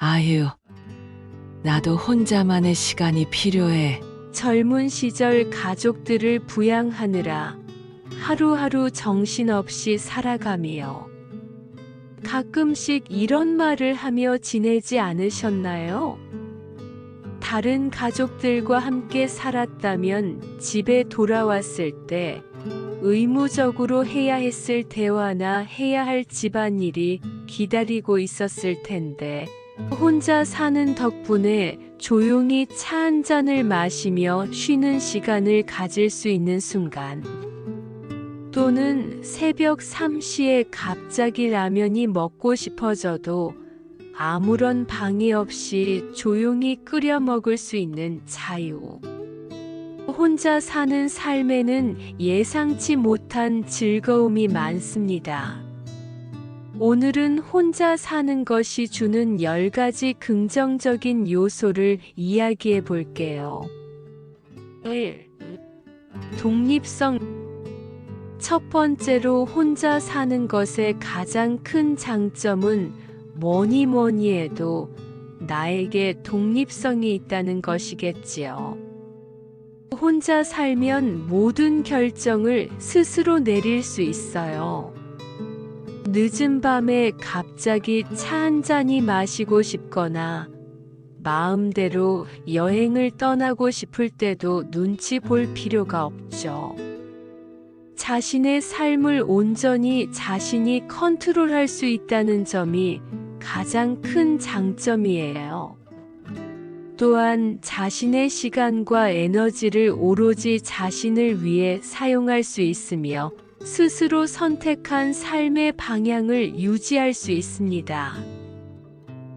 아휴, 나도 혼자만의 시간이 필요해. 젊은 시절 가족들을 부양하느라 하루하루 정신없이 살아가며 가끔씩 이런 말을 하며 지내지 않으셨나요? 다른 가족들과 함께 살았다면 집에 돌아왔을 때 의무적으로 해야 했을 대화나 해야 할 집안일이 기다리고 있었을 텐데 혼자 사는 덕분에 조용히 차 한 잔을 마시며 쉬는 시간을 가질 수 있는 순간, 또는 새벽 3시에 갑자기 라면이 먹고 싶어져도 아무런 방해 없이 조용히 끓여 먹을 수 있는 자유. 혼자 사는 삶에는 예상치 못한 즐거움이 많습니다. 오늘은 혼자 사는 것이 주는 10가지 긍정적인 요소를 이야기해 볼게요. 1. 독립성. 첫 번째로 혼자 사는 것의 가장 큰 장점은 뭐니 해도 나에게 독립성이 있다는 것이겠지요. 혼자 살면 모든 결정을 스스로 내릴 수 있어요. 늦은 밤에 갑자기 차 한 잔이 마시고 싶거나 마음대로 여행을 떠나고 싶을 때도 눈치 볼 필요가 없죠. 자신의 삶을 온전히 자신이 컨트롤할 수 있다는 점이 가장 큰 장점이에요. 또한 자신의 시간과 에너지를 오로지 자신을 위해 사용할 수 있으며 스스로 선택한 삶의 방향을 유지할 수 있습니다.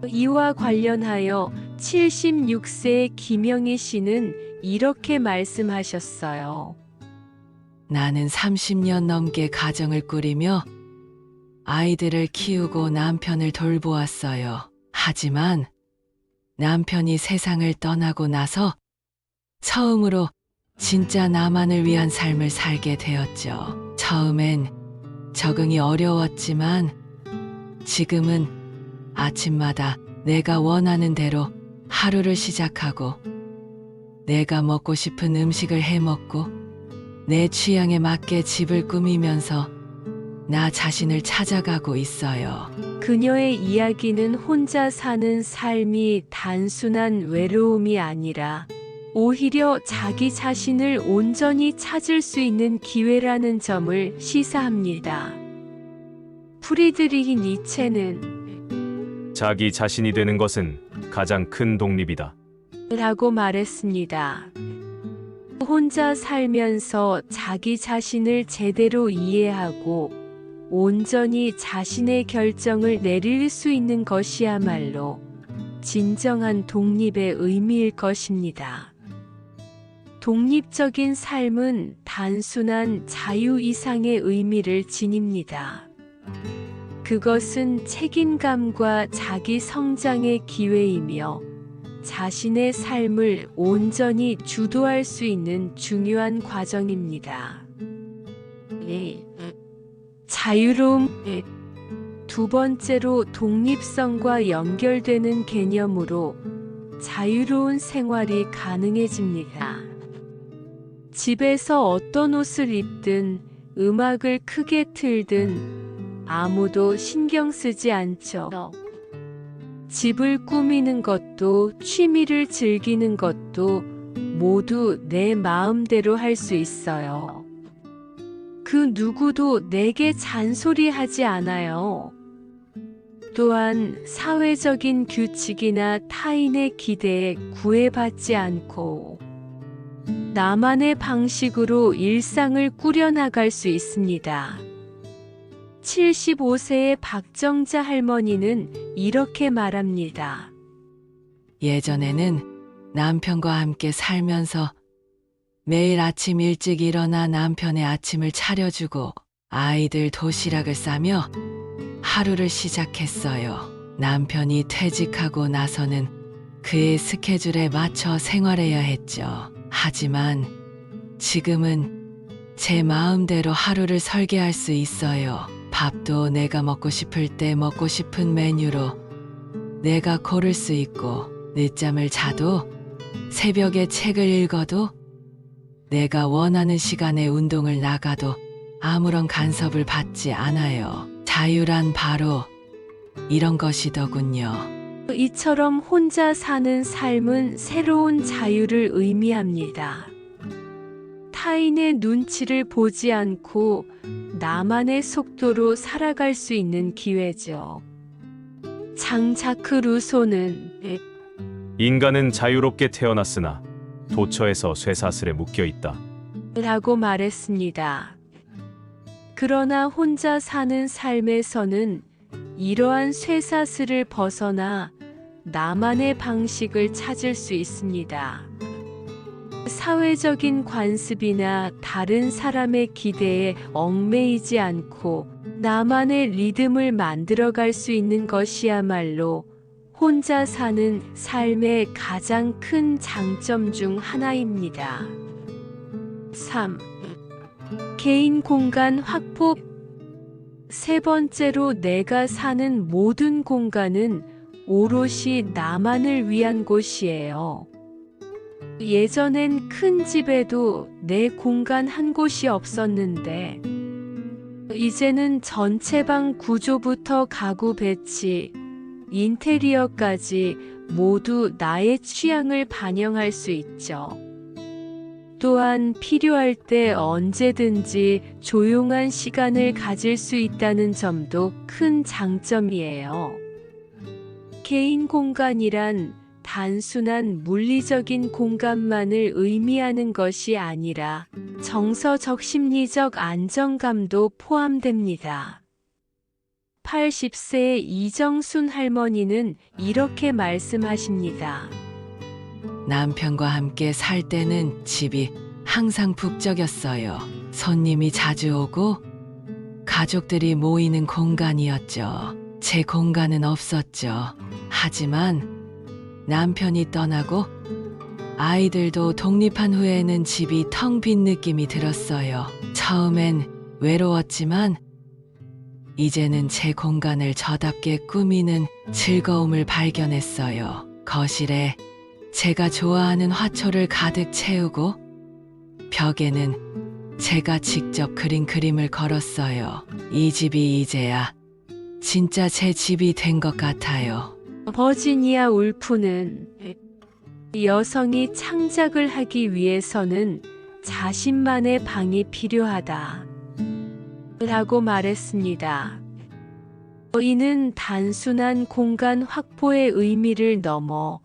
이와 관련하여 76세의 김영희 씨는 이렇게 말씀하셨어요. 나는 30년 넘게 가정을 꾸리며 아이들을 키우고 남편을 돌보았어요. 하지만 남편이 세상을 떠나고 나서 처음으로 진짜 나만을 위한 삶을 살게 되었죠. 처음엔 적응이 어려웠지만 지금은 아침마다 내가 원하는 대로 하루를 시작하고 내가 먹고 싶은 음식을 해 먹고 내 취향에 맞게 집을 꾸미면서 나 자신을 찾아가고 있어요. 그녀의 이야기는 혼자 사는 삶이 단순한 외로움이 아니라 오히려 자기 자신을 온전히 찾을 수 있는 기회라는 점을 시사합니다. 프리드리히 니체는 자기 자신이 되는 것은 가장 큰 독립이다. 라고 말했습니다. 혼자 살면서 자기 자신을 제대로 이해하고 온전히 자신의 결정을 내릴 수 있는 것이야말로 진정한 독립의 의미일 것입니다. 독립적인 삶은 단순한 자유 이상의 의미를 지닙니다. 그것은 책임감과 자기 성장의 기회이며 자신의 삶을 온전히 주도할 수 있는 중요한 과정입니다. 자유로움. 두 번째로 독립성과 연결되는 개념으로 자유로운 생활이 가능해집니다. 집에서 어떤 옷을 입든 음악을 크게 틀든 아무도 신경 쓰지 않죠. 집을 꾸미는 것도 취미를 즐기는 것도 모두 내 마음대로 할 수 있어요. 그 누구도 내게 잔소리하지 않아요. 또한 사회적인 규칙이나 타인의 기대에 구애받지 않고 나만의 방식으로 일상을 꾸려나갈 수 있습니다. 75세의 박정자 할머니는 이렇게 말합니다. 예전에는 남편과 함께 살면서 매일 아침 일찍 일어나 남편의 아침을 차려주고 아이들 도시락을 싸며 하루를 시작했어요. 남편이 퇴직하고 나서는 그의 스케줄에 맞춰 생활해야 했죠. 하지만 지금은 제 마음대로 하루를 설계할 수 있어요. 밥도 내가 먹고 싶을 때 먹고 싶은 메뉴로, 내가 고를 수 있고 늦잠을 자도 새벽에 책을 읽어도 내가 원하는 시간에 운동을 나가도 아무런 간섭을 받지 않아요. 자유란 바로 이런 것이더군요. 이처럼 혼자 사는 삶은 새로운 자유를 의미합니다. 타인의 눈치를 보지 않고 나만의 속도로 살아갈 수 있는 기회죠. 장자크 루소는 인간은 자유롭게 태어났으나 도처에서 쇠사슬에 묶여 있다. 라고 말했습니다. 그러나 혼자 사는 삶에서는 이러한 쇠사슬을 벗어나 나만의 방식을 찾을 수 있습니다. 사회적인 관습이나 다른 사람의 기대에 얽매이지 않고 나만의 리듬을 만들어갈 수 있는 것이야말로 혼자 사는 삶의 가장 큰 장점 중 하나입니다. 3. 개인 공간 확보. 세 번째로 내가 사는 모든 공간은 오롯이 나만을 위한 곳이에요. 예전엔 큰 집에도 내 공간 한 곳이 없었는데, 이제는 전체 방 구조부터 가구 배치, 인테리어까지 모두 나의 취향을 반영할 수 있죠. 또한 필요할 때 언제든지 조용한 시간을 가질 수 있다는 점도 큰 장점이에요. 개인 공간이란 단순한 물리적인 공간만을 의미하는 것이 아니라 정서적 심리적 안정감도 포함됩니다. 80세의 이정순 할머니는 이렇게 말씀하십니다. 남편과 함께 살 때는 집이 항상 북적였어요. 손님이 자주 오고 가족들이 모이는 공간이었죠. 제 공간은 없었죠. 하지만 남편이 떠나고 아이들도 독립한 후에는 집이 텅 빈 느낌이 들었어요. 처음엔 외로웠지만 이제는 제 공간을 저답게 꾸미는 즐거움을 발견했어요. 거실에 제가 좋아하는 화초를 가득 채우고 벽에는 제가 직접 그린 그림을 걸었어요. 이 집이 이제야 진짜 제 집이 된 것 같아요. 버지니아 울프는 여성이 창작을 하기 위해서는 자신만의 방이 필요하다 라고 말했습니다. 이는 단순한 공간 확보의 의미를 넘어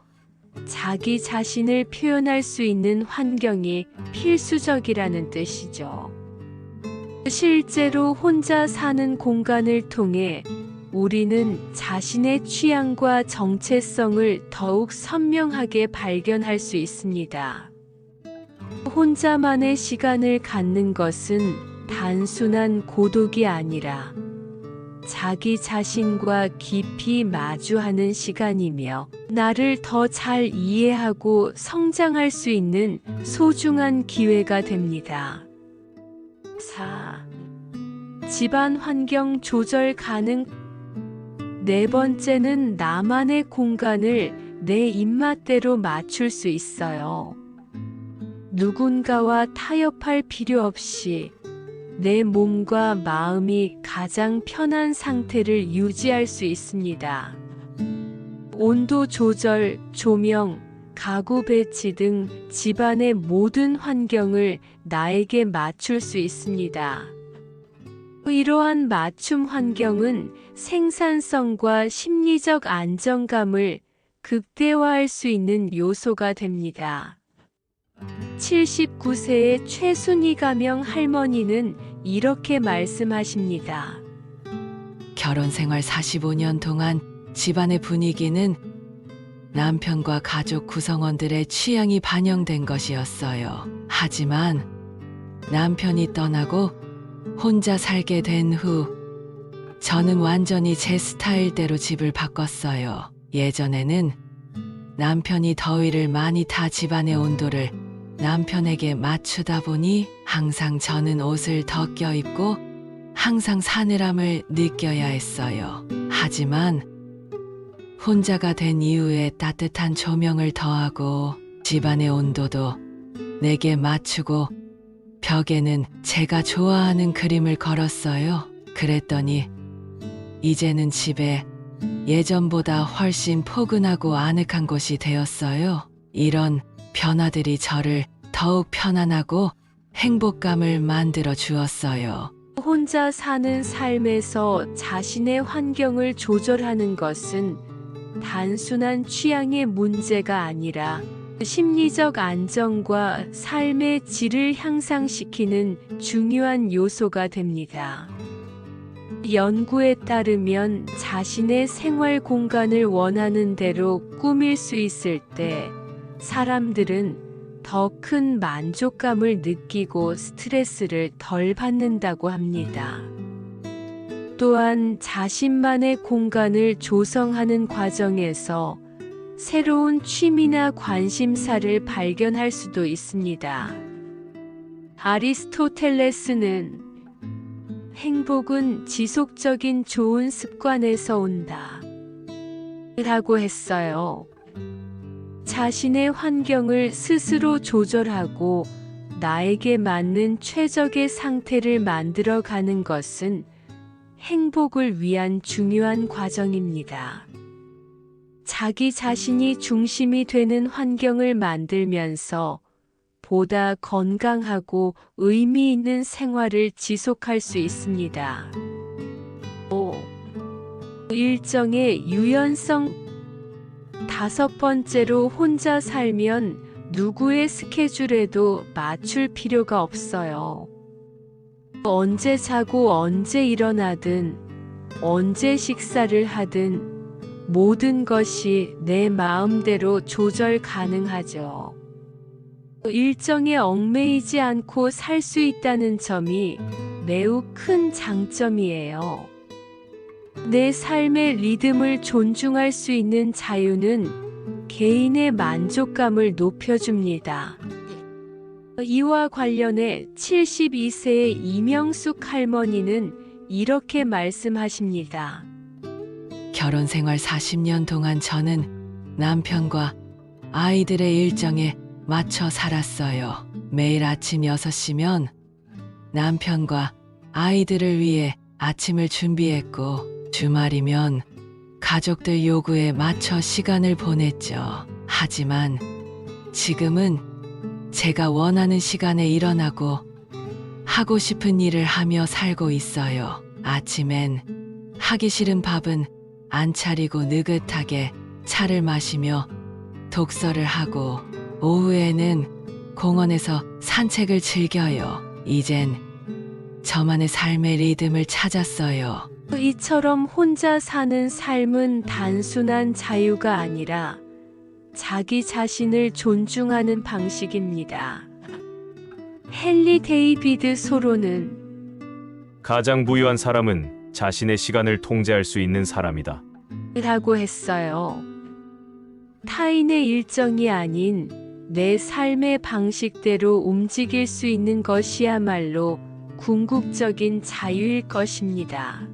자기 자신을 표현할 수 있는 환경이 필수적이라는 뜻이죠. 실제로 혼자 사는 공간을 통해 우리는 자신의 취향과 정체성을 더욱 선명하게 발견할 수 있습니다. 혼자만의 시간을 갖는 것은 단순한 고독이 아니라 자기 자신과 깊이 마주하는 시간이며 나를 더 잘 이해하고 성장할 수 있는 소중한 기회가 됩니다. 4. 집안 환경 조절 가능. 네 번째는 나만의 공간을 내 입맛대로 맞출 수 있어요. 누군가와 타협할 필요 없이 내 몸과 마음이 가장 편한 상태를 유지할 수 있습니다. 온도 조절, 조명, 가구 배치 등 집안의 모든 환경을 나에게 맞출 수 있습니다. 이러한 맞춤 환경은 생산성과 심리적 안정감을 극대화할 수 있는 요소가 됩니다. 79세의 최순희 가명 할머니는 이렇게 말씀하십니다. 결혼 생활 45년 동안 집안의 분위기는 남편과 가족 구성원들의 취향이 반영된 것이었어요. 하지만 남편이 떠나고 혼자 살게 된 후 저는 완전히 제 스타일대로 집을 바꿨어요. 예전에는 남편이 더위를 많이 타 집안의 온도를 남편에게 맞추다 보니 항상 저는 옷을 더 껴입고 항상 사늘함을 느껴야 했어요. 하지만 혼자가 된 이후에 따뜻한 조명을 더하고 집안의 온도도 내게 맞추고 벽에는 제가 좋아하는 그림을 걸었어요. 그랬더니 이제는 집에 예전보다 훨씬 포근하고 아늑한 곳이 되었어요. 이런 변화들이 저를 더욱 편안하고 행복감을 만들어 주었어요. 혼자 사는 삶에서 자신의 환경을 조절하는 것은 단순한 취향의 문제가 아니라 심리적 안정과 삶의 질을 향상시키는 중요한 요소가 됩니다. 연구에 따르면 자신의 생활 공간을 원하는 대로 꾸밀 수 있을 때 사람들은 더 큰 만족감을 느끼고 스트레스를 덜 받는다고 합니다. 또한 자신만의 공간을 조성하는 과정에서 새로운 취미나 관심사를 발견할 수도 있습니다. 아리스토텔레스는 행복은 지속적인 좋은 습관에서 온다 라고 했어요. 자신의 환경을 스스로 조절하고 나에게 맞는 최적의 상태를 만들어 가는 것은 행복을 위한 중요한 과정입니다. 자기 자신이 중심이 되는 환경을 만들면서 보다 건강하고 의미 있는 생활을 지속할 수 있습니다. 5. 일정의 유연성. 5번째로 혼자 살면 누구의 스케줄에도 맞출 필요가 없어요. 언제 자고 언제 일어나든 언제 식사를 하든 모든 것이 내 마음대로 조절 가능하죠. 일정에 얽매이지 않고 살 수 있다는 점이 매우 큰 장점이에요. 내 삶의 리듬을 존중할 수 있는 자유는 개인의 만족감을 높여줍니다. 이와 관련해 72세의 이명숙 할머니는 이렇게 말씀하십니다. 결혼 생활 40년 동안 저는 남편과 아이들의 일정에 맞춰 살았어요. 매일 아침 6시면 남편과 아이들을 위해 아침을 준비했고 주말이면 가족들 요구에 맞춰 시간을 보냈죠. 하지만 지금은 제가 원하는 시간에 일어나고 하고 싶은 일을 하며 살고 있어요. 아침엔 하기 싫은 밥은 안 차리고 느긋하게 차를 마시며 독서를 하고 오후에는 공원에서 산책을 즐겨요. 이젠 저만의 삶의 리듬을 찾았어요. 이처럼 혼자 사는 삶은 단순한 자유가 아니라 자기 자신을 존중하는 방식입니다. 헨리 데이비드 소로는 가장 부유한 사람은 자신의 시간을 통제할 수 있는 사람이다. 라고 했어요. 타인의 일정이 아닌 내 삶의 방식대로 움직일 수 있는 것이야말로 궁극적인 자유일 것입니다.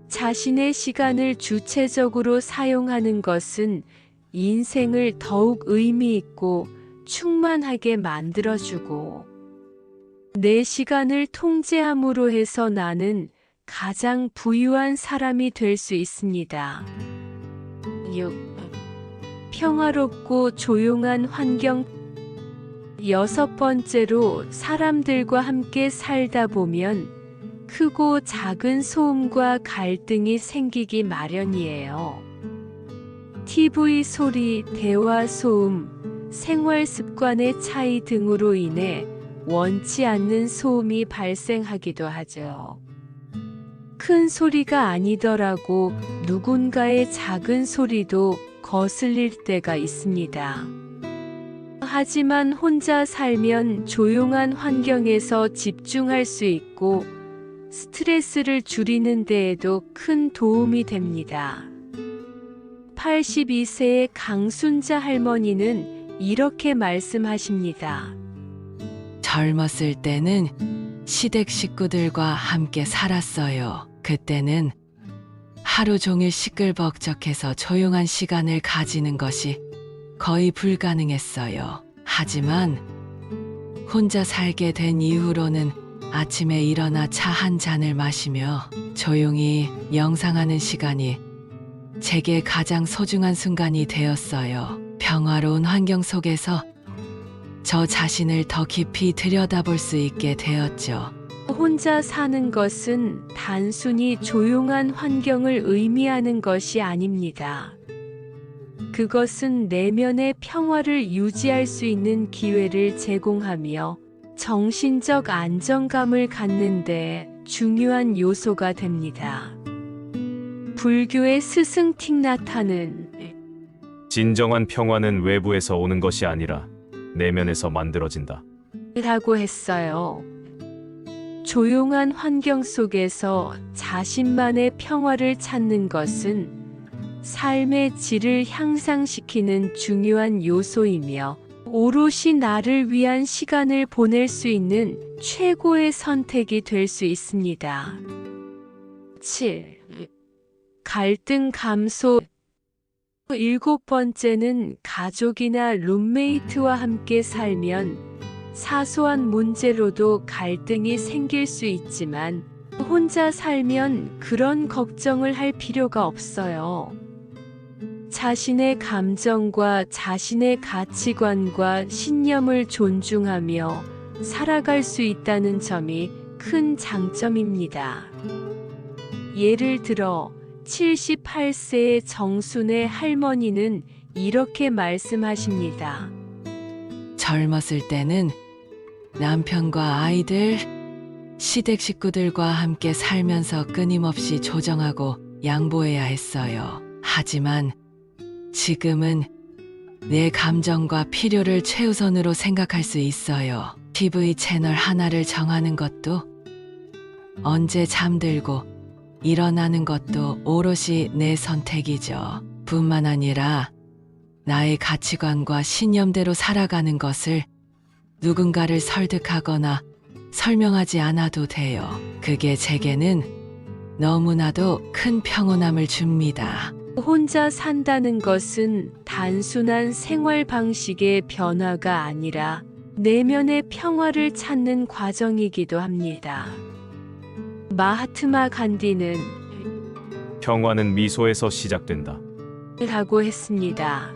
자신의 시간을 주체적으로 사용하는 것은 인생을 더욱 의미 있고 충만하게 만들어주고 내 시간을 통제함으로 해서 나는 가장 부유한 사람이 될 수 있습니다. 6. 평화롭고 조용한 환경. 6번째로 사람들과 함께 살다 보면 크고 작은 소음과 갈등이 생기기 마련이에요. TV 소리, 대화 소음, 생활 습관의 차이 등으로 인해 원치 않는 소음이 발생하기도 하죠. 큰 소리가 아니더라도 누군가의 작은 소리도 거슬릴 때가 있습니다. 하지만 혼자 살면 조용한 환경에서 집중할 수 있고 스트레스를 줄이는 데에도 큰 도움이 됩니다. 82세의 강순자 할머니는 이렇게 말씀하십니다. 젊었을 때는 시댁 식구들과 함께 살았어요. 그때는 하루 종일 시끌벅적해서 조용한 시간을 가지는 것이 거의 불가능했어요. 하지만 혼자 살게 된 이후로는 아침에 일어나 차 한 잔을 마시며 조용히 명상하는 시간이 제게 가장 소중한 순간이 되었어요. 평화로운 환경 속에서 저 자신을 더 깊이 들여다볼 수 있게 되었죠. 혼자 사는 것은 단순히 조용한 환경을 의미하는 것이 아닙니다. 그것은 내면의 평화를 유지할 수 있는 기회를 제공하며 정신적 안정감을 갖는 데 중요한 요소가 됩니다. 불교의 스승 틱나타는 진정한 평화는 외부에서 오는 것이 아니라 내면에서 만들어진다. 라고 했어요. 조용한 환경 속에서 자신만의 평화를 찾는 것은 삶의 질을 향상시키는 중요한 요소이며 오롯이 나를 위한 시간을 보낼 수 있는 최고의 선택이 될 수 있습니다. 7. 갈등 감소. 7번째는 가족이나 룸메이트와 함께 살면 사소한 문제로도 갈등이 생길 수 있지만 혼자 살면 그런 걱정을 할 필요가 없어요. 자신의 감정과 자신의 가치관과 신념을 존중하며 살아갈 수 있다는 점이 큰 장점입니다. 예를 들어 78세의 정순의 할머니는 이렇게 말씀하십니다. 젊었을 때는 남편과 아이들, 시댁 식구들과 함께 살면서 끊임없이 조정하고 양보해야 했어요. 하지만 지금은 내 감정과 필요를 최우선으로 생각할 수 있어요. TV 채널 하나를 정하는 것도, 언제 잠들고 일어나는 것도 오롯이 내 선택이죠. 뿐만 아니라 나의 가치관과 신념대로 살아가는 것을 누군가를 설득하거나 설명하지 않아도 돼요. 그게 제게는 너무나도 큰 평온함을 줍니다. 혼자 산다는 것은 단순한 생활 방식의 변화가 아니라 내면의 평화를 찾는 과정이기도 합니다. 마하트마 간디는 평화는 미소에서 시작된다. 라고 했습니다.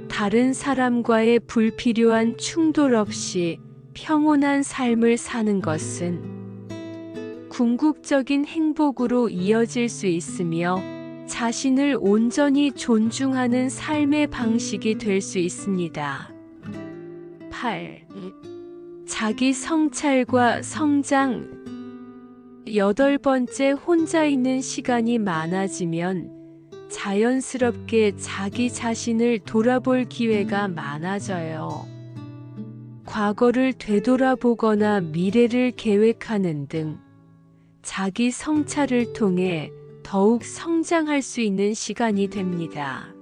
다른 사람과의 불필요한 충돌 없이 평온한 삶을 사는 것은 궁극적인 행복으로 이어질 수 있으며 자신을 온전히 존중하는 삶의 방식이 될 수 있습니다. 8. 자기 성찰과 성장. 8번째, 혼자 있는 시간이 많아지면 자연스럽게 자기 자신을 돌아볼 기회가 많아져요. 과거를 되돌아보거나 미래를 계획하는 등 자기 성찰을 통해 더욱 성장할 수 있는 시간이 됩니다.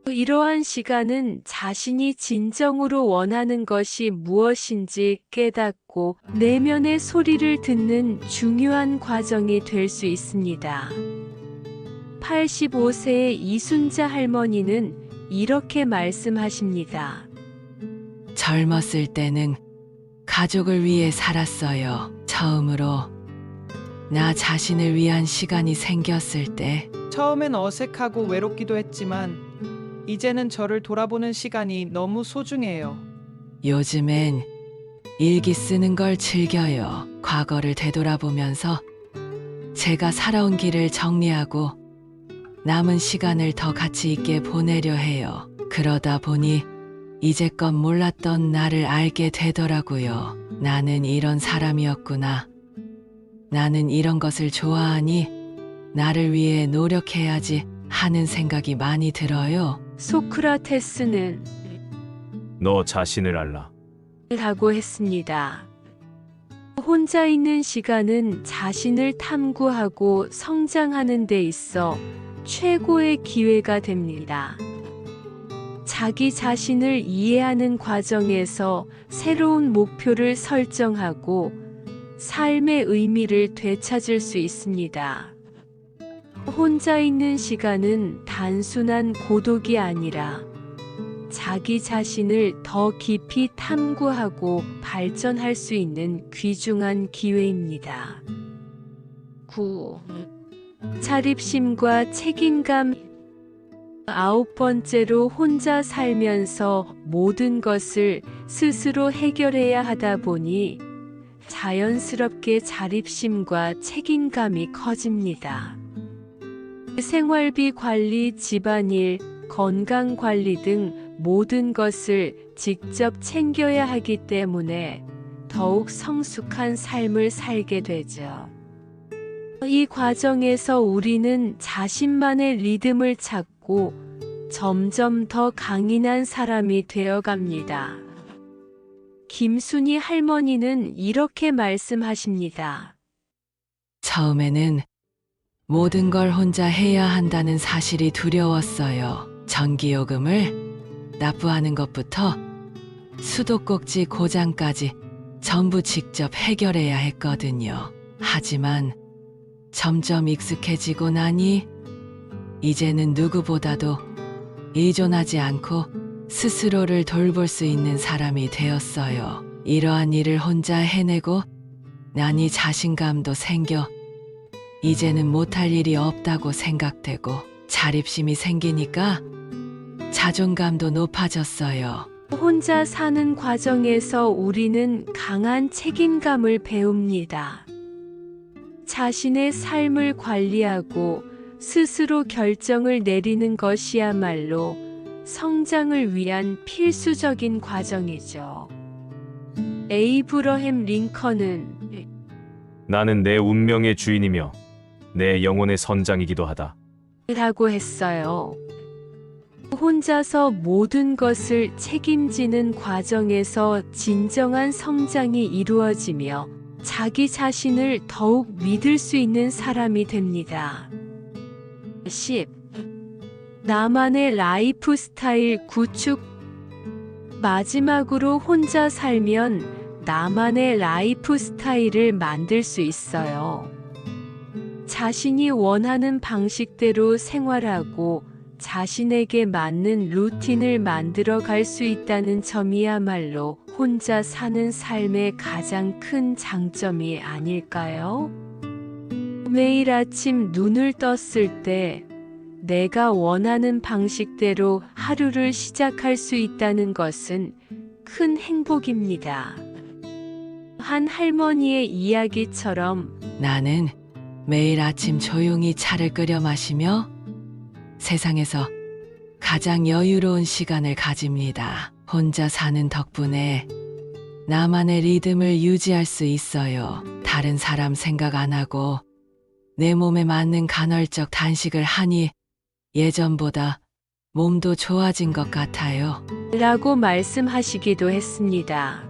이러한 시간은 자신이 진정으로 원하는 것이 무엇인지 깨닫고 내면의 소리를 듣는 중요한 과정이 될 수 있습니다. 85세의 이순자 할머니는 이렇게 말씀하십니다. 젊었을 때는 가족을 위해 살았어요. 처음으로 나 자신을 위한 시간이 생겼을 때 처음엔 어색하고 외롭기도 했지만 이제는 저를 돌아보는 시간이 너무 소중해요. 요즘엔 일기 쓰는 걸 즐겨요. 과거를 되돌아보면서 제가 살아온 길을 정리하고 남은 시간을 더 가치 있게 보내려 해요. 그러다 보니 이제껏 몰랐던 나를 알게 되더라고요. 나는 이런 사람이었구나. 나는 이런 것을 좋아하니 나를 위해 노력해야지 하는 생각이 많이 들어요. 소크라테스는 너 자신을 알라. 라고 했습니다. 혼자 있는 시간은 자신을 탐구하고 성장하는 데 있어 최고의 기회가 됩니다. 자기 자신을 이해하는 과정에서 새로운 목표를 설정하고 삶의 의미를 되찾을 수 있습니다. 혼자 있는 시간은 단순한 고독이 아니라 자기 자신을 더 깊이 탐구하고 발전할 수 있는 귀중한 기회입니다. 9. 자립심과 책임감. 9번째로 혼자 살면서 모든 것을 스스로 해결해야 하다 보니 자연스럽게 자립심과 책임감이 커집니다. 생활비 관리, 집안일, 건강 관리 등 모든 것을 직접 챙겨야 하기 때문에 더욱 성숙한 삶을 살게 되죠. 이 과정에서 우리는 자신만의 리듬을 찾고 점점 더 강인한 사람이 되어갑니다. 김순희 할머니는 이렇게 말씀하십니다. 처음에는 모든 걸 혼자 해야 한다는 사실이 두려웠어요. 전기요금을 납부하는 것부터 수도꼭지 고장까지 전부 직접 해결해야 했거든요. 하지만 점점 익숙해지고 나니 이제는 누구보다도 의존하지 않고 스스로를 돌볼 수 있는 사람이 되었어요. 이러한 일을 혼자 해내고 나니 자신감도 생겨 이제는 못할 일이 없다고 생각되고 자립심이 생기니까 자존감도 높아졌어요. 혼자 사는 과정에서 우리는 강한 책임감을 배웁니다. 자신의 삶을 관리하고 스스로 결정을 내리는 것이야말로 성장을 위한 필수적인 과정이죠. 에이브러햄 링컨은 나는 내 운명의 주인이며 내 영혼의 선장이기도 하다. 라고 했어요. 혼자서 모든 것을 책임지는 과정에서 진정한 성장이 이루어지며 자기 자신을 더욱 믿을 수 있는 사람이 됩니다. 10. 나만의 라이프 스타일 구축. 마지막으로 혼자 살면 나만의 라이프 스타일을 만들 수 있어요. 자신이 원하는 방식대로 생활하고 자신에게 맞는 루틴을 만들어 갈 수 있다는 점이야말로 혼자 사는 삶의 가장 큰 장점이 아닐까요? 매일 아침 눈을 떴을 때 내가 원하는 방식대로 하루를 시작할 수 있다는 것은 큰 행복입니다. 한 할머니의 이야기처럼 나는 매일 아침 조용히 차를 끓여 마시며 세상에서 가장 여유로운 시간을 가집니다. 혼자 사는 덕분에 나만의 리듬을 유지할 수 있어요. 다른 사람 생각 안 하고 내 몸에 맞는 간헐적 단식을 하니 예전보다 몸도 좋아진 것 같아요. 라고 말씀하시기도 했습니다.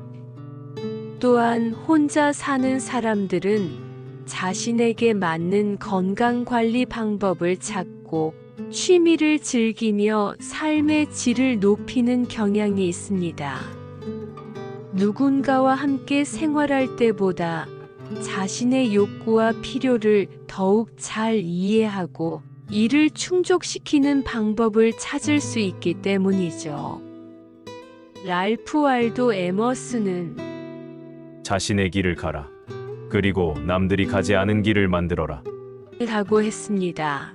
또한 혼자 사는 사람들은 자신에게 맞는 건강관리 방법을 찾고 취미를 즐기며 삶의 질을 높이는 경향이 있습니다. 누군가와 함께 생활할 때보다 자신의 욕구와 필요를 더욱 잘 이해하고 이를 충족시키는 방법을 찾을 수 있기 때문이죠. 랄프 waldo 에머슨은 자신의 길을 가라. 그리고 남들이 가지 않은 길을 만들어라. 라고 했습니다.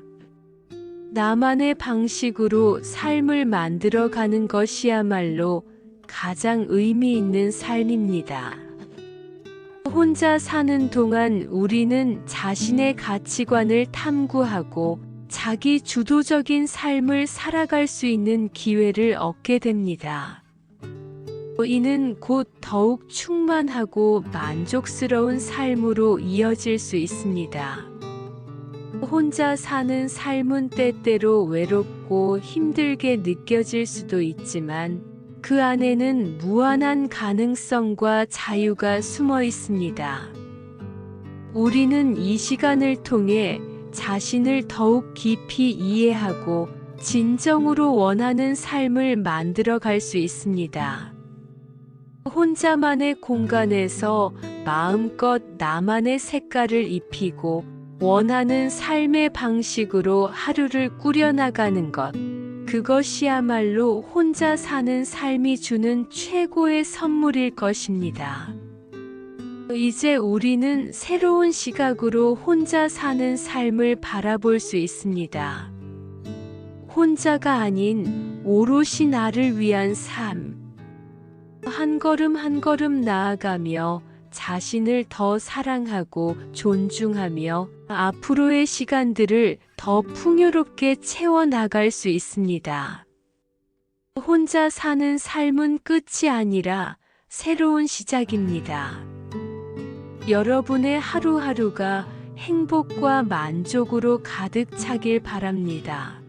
나만의 방식으로 삶을 만들어가는 것이야말로 가장 의미 있는 삶입니다. 혼자 사는 동안 우리는 자신의 가치관을 탐구하고 자기 주도적인 삶을 살아갈 수 있는 기회를 얻게 됩니다. 이는 곧 더욱 충만하고 만족스러운 삶으로 이어질 수 있습니다. 혼자 사는 삶은 때때로 외롭고 힘들게 느껴질 수도 있지만 그 안에는 무한한 가능성과 자유가 숨어 있습니다. 우리는 이 시간을 통해 자신을 더욱 깊이 이해하고 진정으로 원하는 삶을 만들어 갈 수 있습니다. 혼자만의 공간에서 마음껏 나만의 색깔을 입히고 원하는 삶의 방식으로 하루를 꾸려나가는 것. 그것이야말로 혼자 사는 삶이 주는 최고의 선물일 것입니다. 이제 우리는 새로운 시각으로 혼자 사는 삶을 바라볼 수 있습니다. 혼자가 아닌 오롯이 나를 위한 삶. 한 걸음 한 걸음 나아가며 자신을 더 사랑하고 존중하며 앞으로의 시간들을 더 풍요롭게 채워나갈 수 있습니다. 혼자 사는 삶은 끝이 아니라 새로운 시작입니다. 여러분의 하루하루가 행복과 만족으로 가득 차길 바랍니다.